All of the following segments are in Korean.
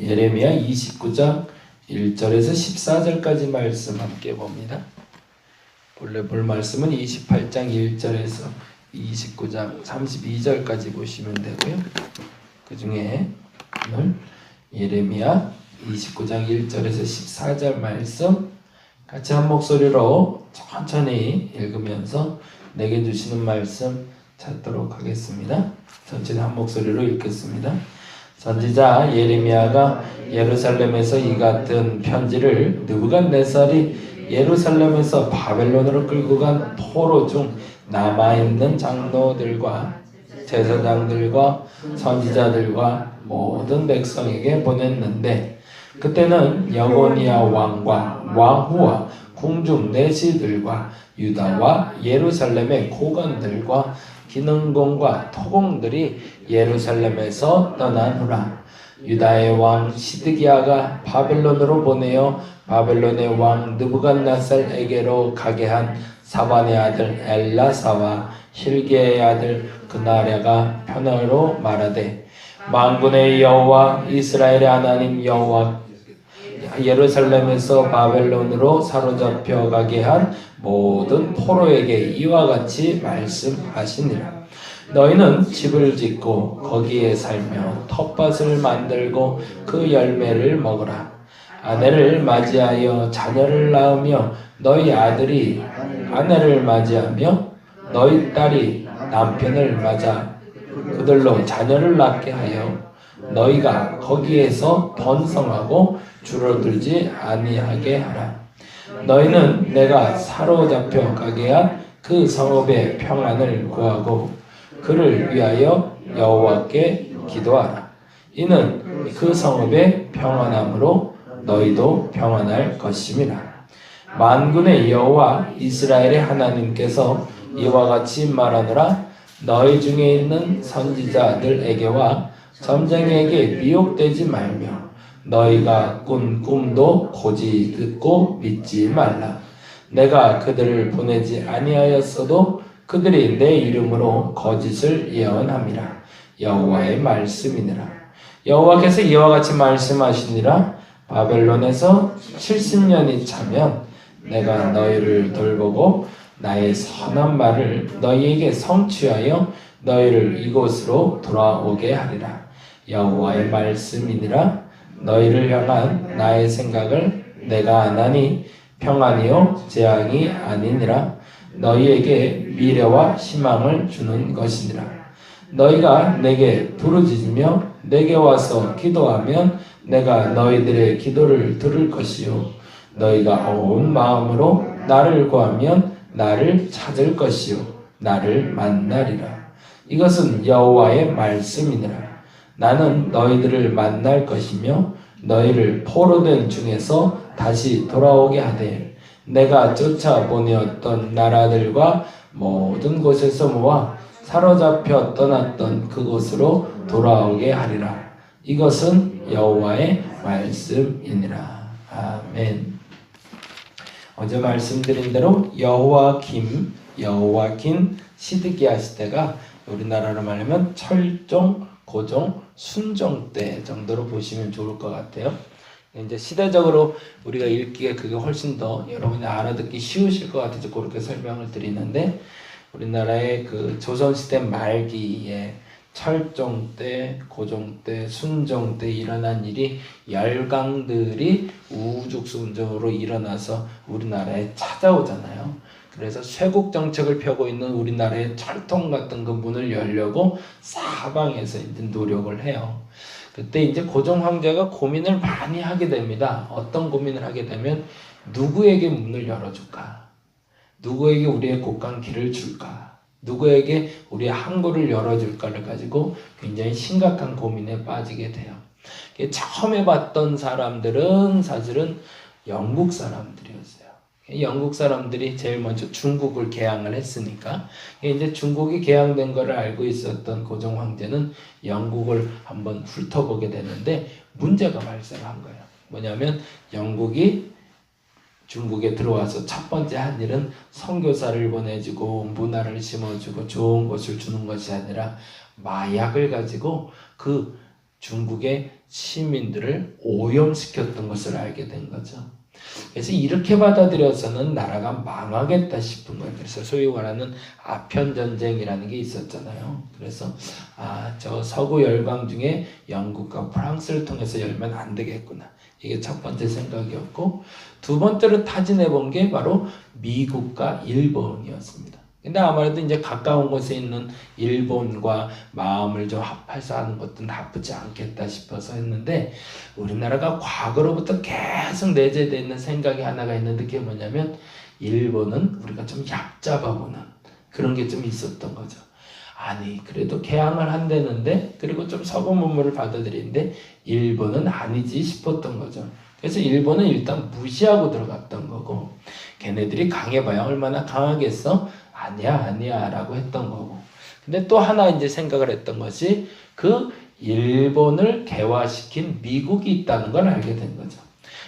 예레미야 29장 1절에서 14절까지 말씀 함께 봅니다. 본래 볼 말씀은 28장 1절에서 29장 32절까지 보시면 되고요. 그 중에 오늘 예레미야 29장 1절에서 14절 말씀 같이 한 목소리로 천천히 읽으면서 내게 주시는 말씀 찾도록 하겠습니다. 천천히 한 목소리로 읽겠습니다. 선지자 예레미야가 예루살렘에서 이 같은 편지를 느부갓네살이 예루살렘에서 바벨론으로 끌고 간 포로 중 남아있는 장로들과 제사장들과 선지자들과 모든 백성에게 보냈는데, 그때는 여고니아 왕과 왕후와 궁중 내시들과 유다와 예루살렘의 고관들과 기능공과 토공들이 예루살렘에서 떠난 후라. 유다의 왕 시드기야가 바벨론으로 보내어 바벨론의 왕 느부갓네살에게로 가게 한 사반의 아들 엘라사와 힐기의 아들 그나랴가 편어로 말하되, 만군의 여호와 이스라엘의 하나님 여호와 예루살렘에서 바벨론으로 사로잡혀 가게 한 모든 포로에게 이와 같이 말씀하시니라. 너희는 집을 짓고 거기에 살며 텃밭을 만들고 그 열매를 먹으라. 아내를 맞이하여 자녀를 낳으며 너희 아들이 아내를 맞이하며 너희 딸이 남편을 맞아 그들로 자녀를 낳게 하여 너희가 거기에서 번성하고 줄어들지 아니하게 하라. 너희는 내가 사로잡혀 가게 한 그 성읍의 평안을 구하고 그를 위하여 여호와께 기도하라. 이는 그 성읍의 평안함으로 너희도 평안할 것임이라. 만군의 여호와 이스라엘의 하나님께서 이와 같이 말하노라. 너희 중에 있는 선지자들에게와 점쟁이에게 미혹되지 말며 너희가 꾼 꿈도 고지 듣고 믿지 말라. 내가 그들을 보내지 아니하였어도 그들이 내 이름으로 거짓을 예언함이라. 여호와의 말씀이니라. 여호와께서 이와 같이 말씀하시니라. 바벨론에서 70년이 차면 내가 너희를 돌보고 나의 선한 말을 너희에게 성취하여 너희를 이곳으로 돌아오게 하리라. 여호와의 말씀이니라. 너희를 향한 나의 생각을 내가 아나니 평안이요 재앙이 아니니라. 너희에게 미래와 희망을 주는 것이니라. 너희가 내게 부르짖으며 내게 와서 기도하면 내가 너희들의 기도를 들을 것이요 너희가 온 마음으로 나를 구하면 나를 찾을 것이요 나를 만나리라. 이것은 여호와의 말씀이니라. 나는 너희들을 만날 것이며 너희를 포로된 중에서 다시 돌아오게 하되 내가 쫓아보내었던 나라들과 모든 곳에서 모아 사로잡혀 떠났던 그곳으로 돌아오게 하리라. 이것은 여호와의 말씀이니라. 아멘. 어제 말씀드린 대로 여호와긴 시드기야 시대가 우리나라로 말하면 철종, 고종, 순종 때 정도로 보시면 좋을 것 같아요. 이제 시대적으로 우리가 읽기에 그게 훨씬 더 여러분이 알아듣기 쉬우실 것 같아서 그렇게 설명을 드리는데, 우리나라의 그 조선시대 말기에 철종 때, 고종 때, 순종 때 일어난 일이 열강들이 우후죽순적으로 일어나서 우리나라에 찾아오잖아요. 그래서 쇄국 정책을 펴고 있는 우리나라의 철통 같은 그 문을 열려고 사방에서 이제 노력을 해요. 그때 이제 고종 황제가 고민을 많이 하게 됩니다. 어떤 고민을 하게 되면 누구에게 문을 열어줄까? 누구에게 우리의 곡간 길을 줄까? 누구에게 우리의 항구를 열어줄까를 가지고 굉장히 심각한 고민에 빠지게 돼요. 처음에 봤던 사람들은 사실은 영국 사람들이었어요. 영국 사람들이 제일 먼저 중국을 개항을 했으니까 이제 중국이 개항된 것을 알고 있었던 고종 황제는 영국을 한번 훑어보게 되는데 문제가 발생한 거예요. 뭐냐면 영국이 중국에 들어와서 첫 번째 한 일은 선교사를 보내주고 문화를 심어주고 좋은 것을 주는 것이 아니라 마약을 가지고 그 중국의 시민들을 오염시켰던 것을 알게 된 거죠. 그래서 이렇게 받아들여서는 나라가 망하겠다 싶은 거예요. 그래서 소위 말하는 아편전쟁이라는 게 있었잖아요. 그래서 저 서구 열강 중에 영국과 프랑스를 통해서 열면 안 되겠구나. 이게 첫 번째 생각이었고, 두 번째로 타진해 본 게 바로 미국과 일본이었습니다. 근데 아무래도 이제 가까운 곳에 있는 일본과 마음을 좀 합해서 하는 것도 나쁘지 않겠다 싶어서 했는데, 우리나라가 과거로부터 계속 내재되어 있는 생각이 하나가 있는데, 그게 뭐냐면 일본은 우리가 좀 얕잡아보는 그런 게 좀 있었던 거죠. 아니 그래도 개항을 한다는데, 그리고 좀 서구 문물을 받아들이는데 일본은 아니지 싶었던 거죠. 그래서 일본은 일단 무시하고 들어갔던 거고, 걔네들이 강해봐야 얼마나 강하겠어? 아니야 라고 했던 거고. 근데 또 하나 이제 생각을 했던 것이 그 일본을 개화시킨 미국이 있다는 걸 알게 된 거죠.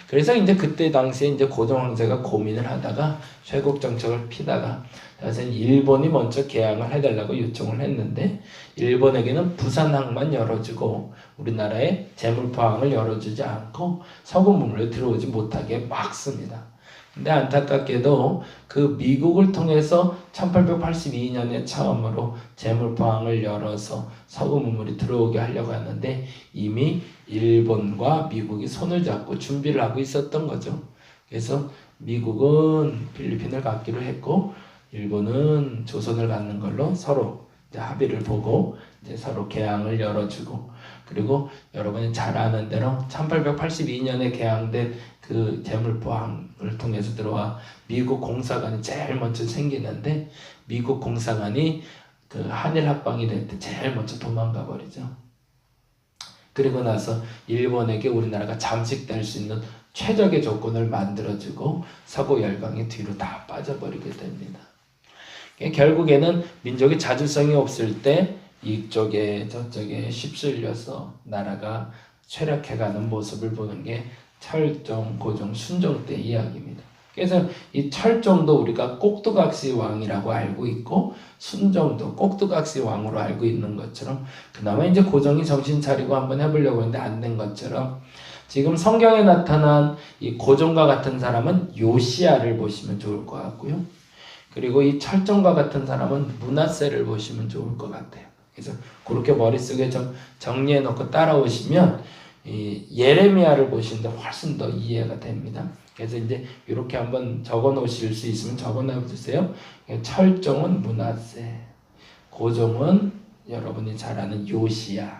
그래서 이제 그때 당시에 이제 고종 황제가 고민을 하다가 쇄국 정책을 피다가 그래서 일본이 먼저 개항을 해달라고 요청을 했는데, 일본에게는 부산항만 열어주고 우리나라의 제물포항을 열어주지 않고 서구 문물에 들어오지 못하게 막습니다. 근데 안타깝게도 그 미국을 통해서 1882년에 처음으로 제물포항을 열어서 서구 문물이 들어오게 하려고 하는데, 이미 일본과 미국이 손을 잡고 준비를 하고 있었던 거죠. 그래서 미국은 필리핀을 갖기로 했고, 일본은 조선을 갖는 걸로 서로 이제 합의를 보고 이제 서로 개항을 열어주고, 그리고 여러분이 잘 아는 대로 1882년에 개항된 그 제물포항을 통해서 들어와 미국 공사관이 제일 먼저 생기는데, 미국 공사관이 그 한일 합방이 될 때 제일 먼저 도망가 버리죠. 그리고 나서 일본에게 우리나라가 잠식될 수 있는 최적의 조건을 만들어주고 서구 열강이 뒤로 다 빠져버리게 됩니다. 결국에는 민족의 자주성이 없을 때 이쪽에 저쪽에 휩쓸려서 나라가 쇠락해가는 모습을 보는 게 철종, 고종, 순종 때 이야기입니다. 그래서 이 철종도 우리가 꼭두각시 왕이라고 알고 있고, 순종도 꼭두각시 왕으로 알고 있는 것처럼, 그나마 이제 고종이 정신 차리고 한번 해보려고 했는데 안 된 것처럼, 지금 성경에 나타난 이 고종과 같은 사람은 요시야를 보시면 좋을 것 같고요. 그리고 이 철종과 같은 사람은 므낫세를 보시면 좋을 것 같아요. 그래서 그렇게 머릿속에 좀 정리해 놓고 따라오시면 이 예레미야를 보시는데 훨씬 더 이해가 됩니다. 그래서 이제 이렇게 한번 적어 놓으실 수 있으면 적어 놔 주세요. 철종은 므낫세, 고종은 여러분이 잘 아는 요시야,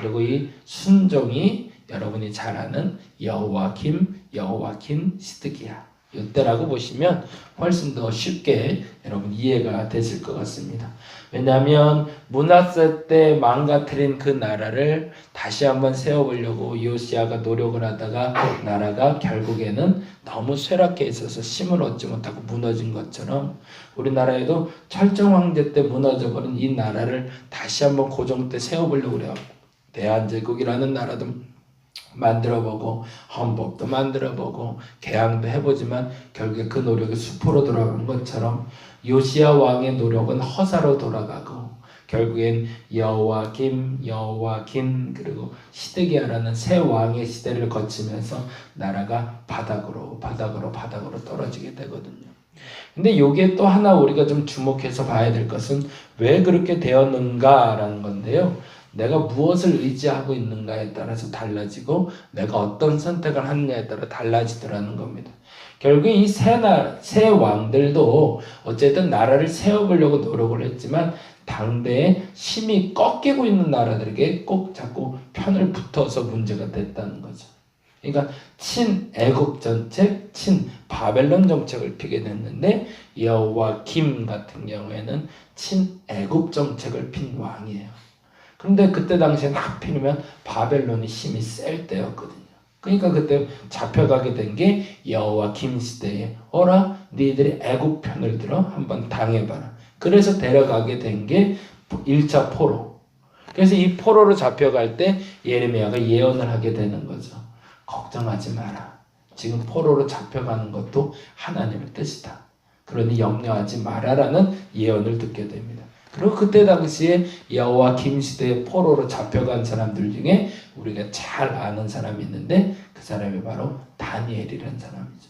그리고 이 순종이 여러분이 잘 아는 여호와kim, 시드기야. 이때라고 보시면 훨씬 더 쉽게 여러분 이해가 되실 것 같습니다. 왜냐하면 므낫세 때 망가뜨린 그 나라를 다시 한번 세워보려고 요시야가 노력을 하다가 나라가 결국에는 너무 쇠락해 있어서 힘을 얻지 못하고 무너진 것처럼, 우리나라에도 철종 황제 때 무너져버린 이 나라를 다시 한번 고종 때 세워보려고 그래요. 대한제국이라는 나라도 만들어보고 헌법도 만들어보고 개항도 해보지만 결국에 그 노력이 수포로 돌아간 것처럼 요시야 왕의 노력은 허사로 돌아가고, 결국엔 여호와kim 그리고 시드기야라는 새 왕의 시대를 거치면서 나라가 바닥으로 떨어지게 되거든요. 근데 요게 또 하나 우리가 좀 주목해서 봐야 될 것은 왜 그렇게 되었는가라는 건데요. 내가 무엇을 의지하고 있는가에 따라서 달라지고 내가 어떤 선택을 하느냐에 따라 달라지더라는 겁니다. 결국 이 새 왕들도 어쨌든 나라를 세워보려고 노력을 했지만 당대에 힘이 꺾이고 있는 나라들에게 꼭 자꾸 편을 붙어서 문제가 됐다는 거죠. 그러니까 친애국 정책, 친바벨론 정책을 피게 됐는데, 여호와kim 같은 경우에는 친애국 정책을 핀 왕이에요. 그런데 그때 당시에는 하필이면 바벨론이 힘이 셀 때였거든요. 그러니까 그때 잡혀가게 된 게 여호와kim 시대에 어라 너희들이 애국 편을 들어 한번 당해봐라. 그래서 데려가게 된 게 1차 포로. 그래서 이 포로로 잡혀갈 때 예레미야가 예언을 하게 되는 거죠. 걱정하지 마라. 지금 포로로 잡혀가는 것도 하나님의 뜻이다. 그러니 염려하지 마라라는 예언을 듣게 됩니다. 그리고 그때 당시에 여호와김 시대의 포로로 잡혀간 사람들 중에 우리가 잘 아는 사람이 있는데 그 사람이 바로 다니엘이라는 사람이죠.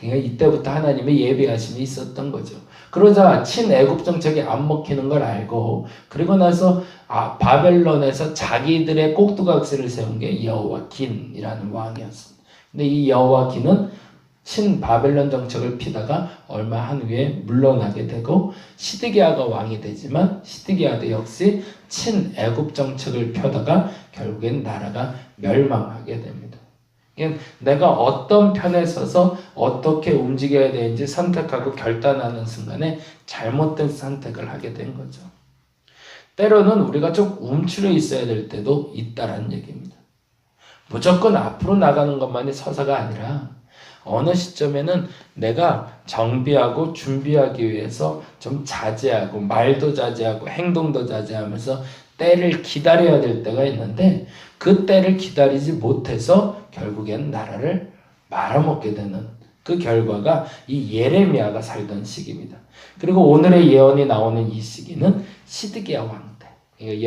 그러니까 이때부터 하나님의 예비하심이 있었던 거죠. 그러자 친애굽 정책이 안 먹히는 걸 알고 그리고 나서 바벨론에서 자기들의 꼭두각시를 세운 게 여호와긴이라는 왕이었습니다. 근데 이 여호와긴은 친바벨론 정책을 피다가 얼마 한 후에 물러나게 되고 시드기야가 왕이 되지만 시드기야도 역시 친애굽 정책을 펴다가 결국엔 나라가 멸망하게 됩니다. 내가 어떤 편에 서서 어떻게 움직여야 되는지 선택하고 결단하는 순간에 잘못된 선택을 하게 된 거죠. 때로는 우리가 좀 움츠려 있어야 될 때도 있다라는 얘기입니다. 무조건 앞으로 나가는 것만이 서사가 아니라 어느 시점에는 내가 정비하고 준비하기 위해서 좀 자제하고 말도 자제하고 행동도 자제하면서 때를 기다려야 될 때가 있는데 그 때를 기다리지 못해서 결국엔 나라를 말아먹게 되는 그 결과가 이 예레미야가 살던 시기입니다. 그리고 오늘의 예언이 나오는 이 시기는 시드기야 왕 때, 그러니까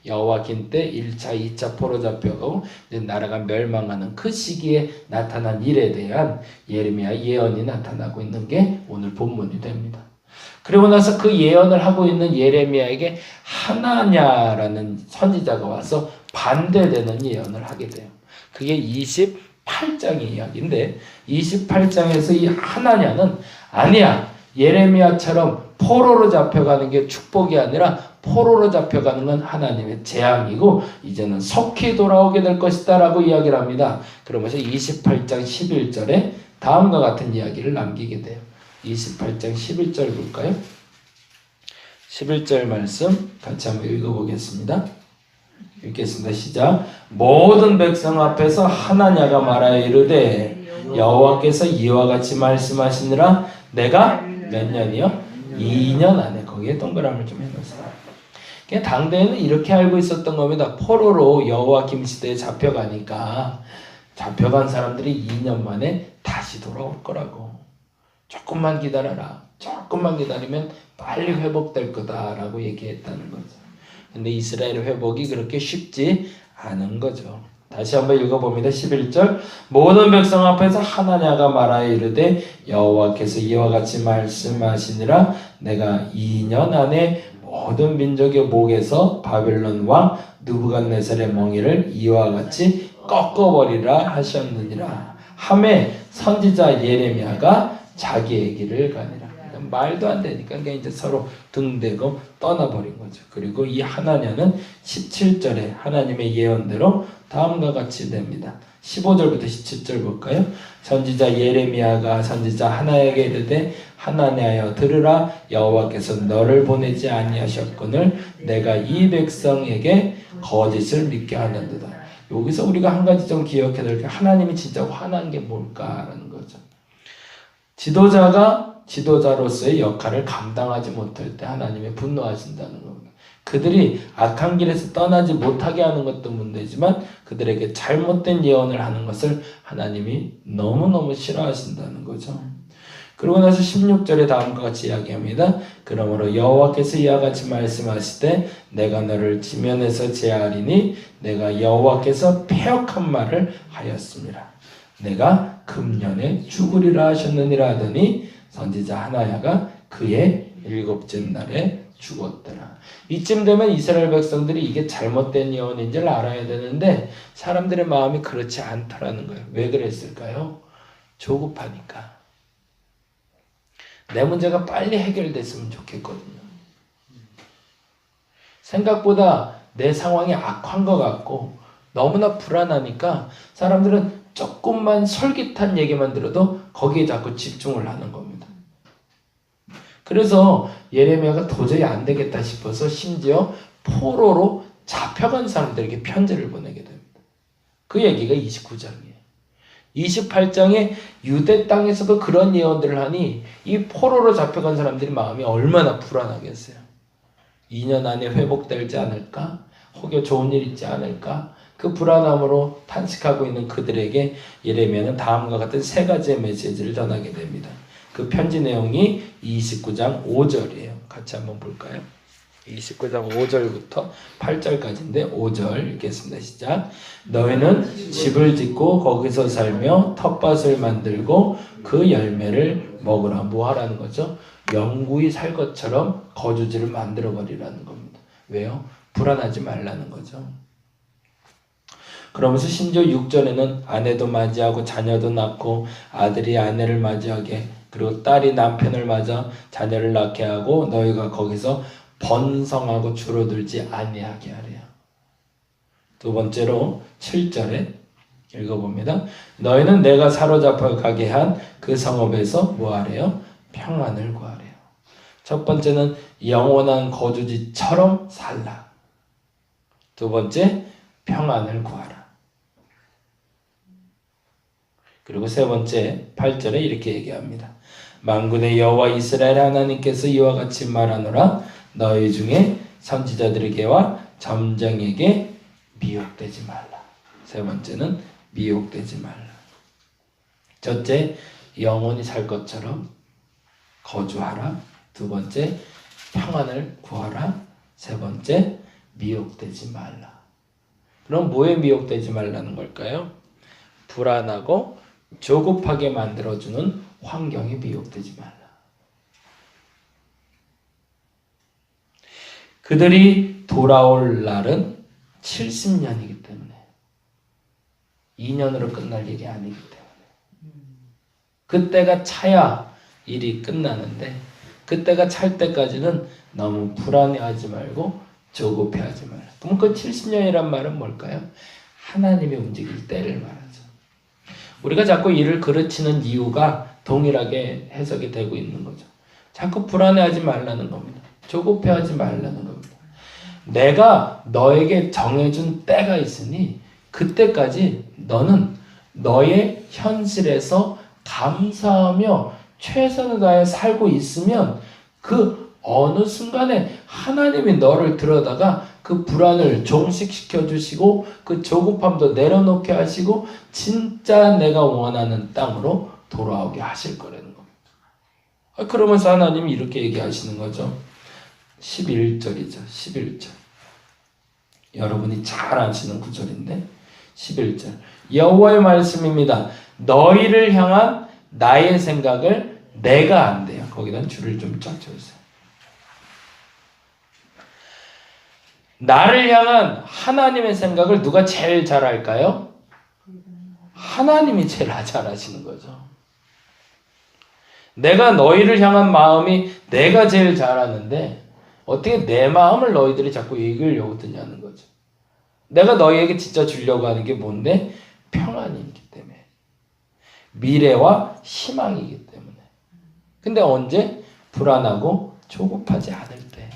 여호와김 때 1차, 2차 포로 잡혀가고 이제 나라가 멸망하는 그 시기에 나타난 일에 대한 예레미야 예언이 나타나고 있는 게 오늘 본문이 됩니다. 그리고 나서 그 예언을 하고 있는 예레미야에게 하나냐라는 선지자가 와서 반대되는 예언을 하게 돼요. 그게 28장의 이야기인데 28장에서 이 하나냐는 아니야, 예레미야처럼 포로로 잡혀가는 게 축복이 아니라 포로로 잡혀가는 건 하나님의 재앙이고 이제는 속히 돌아오게 될 것이다 라고 이야기를 합니다. 그러면서 28장 11절에 다음과 같은 이야기를 남기게 돼요. 28장 11절 볼까요? 11절 말씀 같이 한번 읽어보겠습니다. 읽겠습니다. 시작. 모든 백성 앞에서 하나냐가 말하여 이르되 여호와께서 이와 같이 말씀하시니라. 내가 몇 년이요? 2년 안에. 거기에 동그라미를 좀 해놓으세요. 당대에는 이렇게 알고 있었던 겁니다. 포로로 여호와김 시대에 잡혀가니까 잡혀간 사람들이 2년 만에 다시 돌아올 거라고. 조금만 기다려라. 조금만 기다리면 빨리 회복될 거다라고 얘기했다는 거죠. 근데 이스라엘 회복이 그렇게 쉽지 않은 거죠. 다시 한번 읽어봅니다. 11절. 모든 백성 앞에서 하나냐가 말하여 이르되 여호와께서 이와 같이 말씀하시니라. 내가 2년 안에 모든 민족의 목에서 바벨론 왕 느부갓네살의 멍에를 이와 같이 꺾어버리라 하셨느니라. 하매 선지자 예레미야가 자기의 길을 가니라. 말도 안 되니까 그냥 이제 서로 등대고 떠나버린 거죠. 그리고 이 하나냐는 17절에 하나님의 예언대로 다음과 같이 됩니다. 15절부터 17절 볼까요? 선지자 예레미야가 선지자 하나에게 이르되 하나냐여 들으라. 여호와께서 너를 보내지 아니하셨거늘 내가 이 백성에게 거짓을 믿게 하는도다. 여기서 우리가 한 가지 좀 기억해야 될 게 하나님이 진짜 화난 게 뭘까라는 거죠. 지도자로서의 역할을 감당하지 못할 때 하나님이 분노하신다는 겁니다. 그들이 악한 길에서 떠나지 못하게 하는 것도 문제지만 그들에게 잘못된 예언을 하는 것을 하나님이 너무너무 싫어하신다는 거죠. 그러고 나서 16절에 다음과 같이 이야기합니다. 그러므로 여호와께서 이와 같이 말씀하시되 내가 너를 지면에서 제하리니 내가 여호와께서 패역한 말을 하였습니다. 내가 금년에 죽으리라 하셨느니라 하더니 선지자 하나야가 그의 7째 날에 죽었더라. 이쯤 되면 이스라엘 백성들이 이게 잘못된 예언인지를 알아야 되는데 사람들의 마음이 그렇지 않더라는 거예요. 왜 그랬을까요? 조급하니까. 내 문제가 빨리 해결됐으면 좋겠거든요. 생각보다 내 상황이 악한 것 같고 너무나 불안하니까 사람들은 조금만 솔깃한 얘기만 들어도 거기에 자꾸 집중을 하는 겁니다. 그래서 예레미야가 도저히 안 되겠다 싶어서 심지어 포로로 잡혀간 사람들에게 편지를 보내게 됩니다. 그 얘기가 29장이에요. 28장에 유대 땅에서도 그런 예언들을 하니 이 포로로 잡혀간 사람들이 마음이 얼마나 불안하겠어요. 2년 안에 회복되지 않을까? 혹여 좋은 일 있지 않을까? 그 불안함으로 탄식하고 있는 그들에게 예레미야는 다음과 같은 3가지의 메시지를 전하게 됩니다. 그 편지 내용이 29장 5절이에요. 같이 한번 볼까요? 29장 5절부터 8절까지인데 5절 읽겠습니다. 시작. 너희는 집을 짓고 거기서 살며 텃밭을 만들고 그 열매를 먹으라. 뭐 하라는 거죠? 영구히 살 것처럼 거주지를 만들어 버리라는 겁니다. 왜요? 불안하지 말라는 거죠. 그러면서 심지어 6절에는 아내도 맞이하고 자녀도 낳고 아들이 아내를 맞이하게 그리고 딸이 남편을 맞아 자녀를 낳게 하고 너희가 거기서 번성하고 줄어들지 아니하게 하래요. 두 번째로 7절에 읽어봅니다. 너희는 내가 사로잡혀 가게 한 그 성읍에서 뭐 하래요? 평안을 구하래요. 첫 번째는 영원한 거주지처럼 살라. 두 번째, 평안을 구하라. 그리고 세 번째 8절에 이렇게 얘기합니다. 만군의 여호와 이스라엘 하나님께서 이와 같이 말하노라. 너희 중에 선지자들에게와 점쟁에게 미혹되지 말라. 세 번째는 미혹되지 말라. 첫째, 영원히 살 것처럼 거주하라. 두 번째, 평안을 구하라. 세 번째, 미혹되지 말라. 그럼 뭐에 미혹되지 말라는 걸까요? 불안하고 조급하게 만들어주는 환경에 미혹되지 말라. 그들이 돌아올 날은 70년이기 때문에 2년으로 끝날 일이 아니기 때문에 그때가 차야 일이 끝나는데 그때가 찰 때까지는 너무 불안해하지 말고 조급해하지 말라. 그럼 그 70년이란 말은 뭘까요? 하나님이 움직일 때를 말하죠. 우리가 자꾸 일을 그르치는 이유가 동일하게 해석이 되고 있는 거죠. 자꾸 불안해하지 말라는 겁니다. 조급해하지 말라는 겁니다. 내가 너에게 정해준 때가 있으니 그때까지 너는 너의 현실에서 감사하며 최선을 다해 살고 있으면 그 어느 순간에 하나님이 너를 들여다가 그 불안을 종식시켜 주시고 그 조급함도 내려놓게 하시고 진짜 내가 원하는 땅으로 돌아오게 하실 거라는 겁니다. 그러면서 하나님이 이렇게 얘기하시는 거죠. 11절이죠. 11절. 여러분이 잘 아시는 구절인데 11절. 여호와의 말씀입니다. 너희를 향한 나의 생각을 내가 안대요. 거기다 줄을 좀 쫙 쳐주세요. 나를 향한 하나님의 생각을 누가 제일 잘 알까요? 하나님이 제일 잘 아시는 거죠. 내가 너희를 향한 마음이 내가 제일 잘 아는데 어떻게 내 마음을 너희들이 자꾸 읽으려고 드냐는 거죠. 내가 너희에게 진짜 주려고 하는 게 뭔데? 평안이기 때문에. 미래와 희망이기 때문에. 근데 언제? 불안하고 조급하지 않을 때.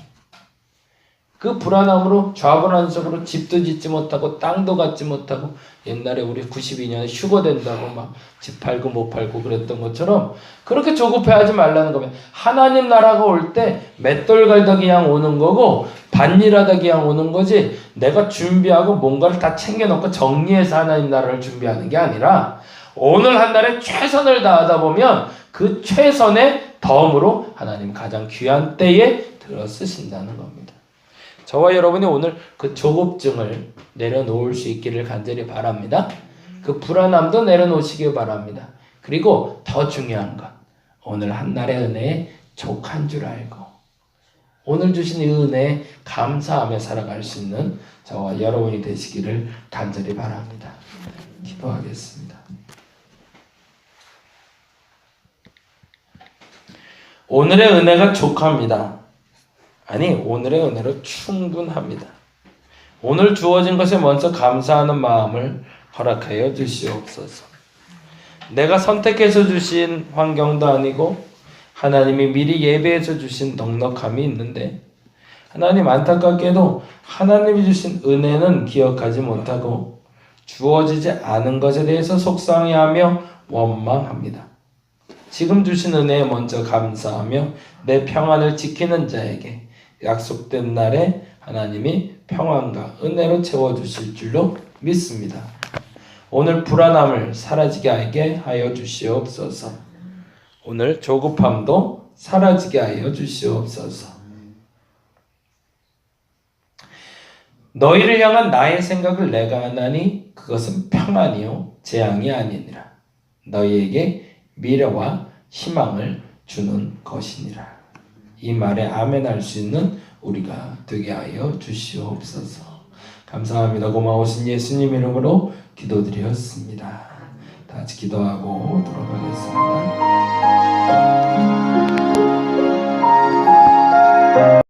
그 불안함으로 좌불안 속으로 집도 짓지 못하고 땅도 갖지 못하고 옛날에 우리 92년에 휴거 된다고 막 집 팔고 못 팔고 그랬던 것처럼 그렇게 조급해하지 말라는 거면 하나님 나라가 올 때 맷돌 갈다 그냥 오는 거고 밭일하다 그냥 오는 거지 내가 준비하고 뭔가를 다 챙겨놓고 정리해서 하나님 나라를 준비하는 게 아니라 오늘 한 날에 최선을 다하다 보면 그 최선의 덤으로 하나님 가장 귀한 때에 들어 쓰신다는 겁니다. 저와 여러분이 오늘 그 조급증을 내려놓을 수 있기를 간절히 바랍니다. 그 불안함도 내려놓으시길 바랍니다. 그리고 더 중요한 것, 오늘 한날의 은혜에 족한 줄 알고 오늘 주신 이 은혜에 감사하며 살아갈 수 있는 저와 여러분이 되시기를 간절히 바랍니다. 기도하겠습니다. 오늘의 은혜가 족합니다. 아니, 오늘의 은혜로 충분합니다. 오늘 주어진 것에 먼저 감사하는 마음을 허락하여 주시옵소서. 내가 선택해서 주신 환경도 아니고 하나님이 미리 예배해서 주신 넉넉함이 있는데 하나님 안타깝게도 하나님이 주신 은혜는 기억하지 못하고 주어지지 않은 것에 대해서 속상해하며 원망합니다. 지금 주신 은혜에 먼저 감사하며 내 평안을 지키는 자에게 약속된 날에 하나님이 평안과 은혜로 채워주실 줄로 믿습니다. 오늘 불안함을 사라지게 하여 주시옵소서. 오늘 조급함도 사라지게 하여 주시옵소서. 너희를 향한 나의 생각을 내가 하나니 그것은 평안이요 재앙이 아니니라. 너희에게 미래와 희망을 주는 것이니라. 이 말에 아멘할 수 있는 우리가 되게 하여 주시옵소서. 감사합니다. 고마우신 예수님 이름으로 기도드렸습니다. 다 같이 기도하고 돌아가겠습니다.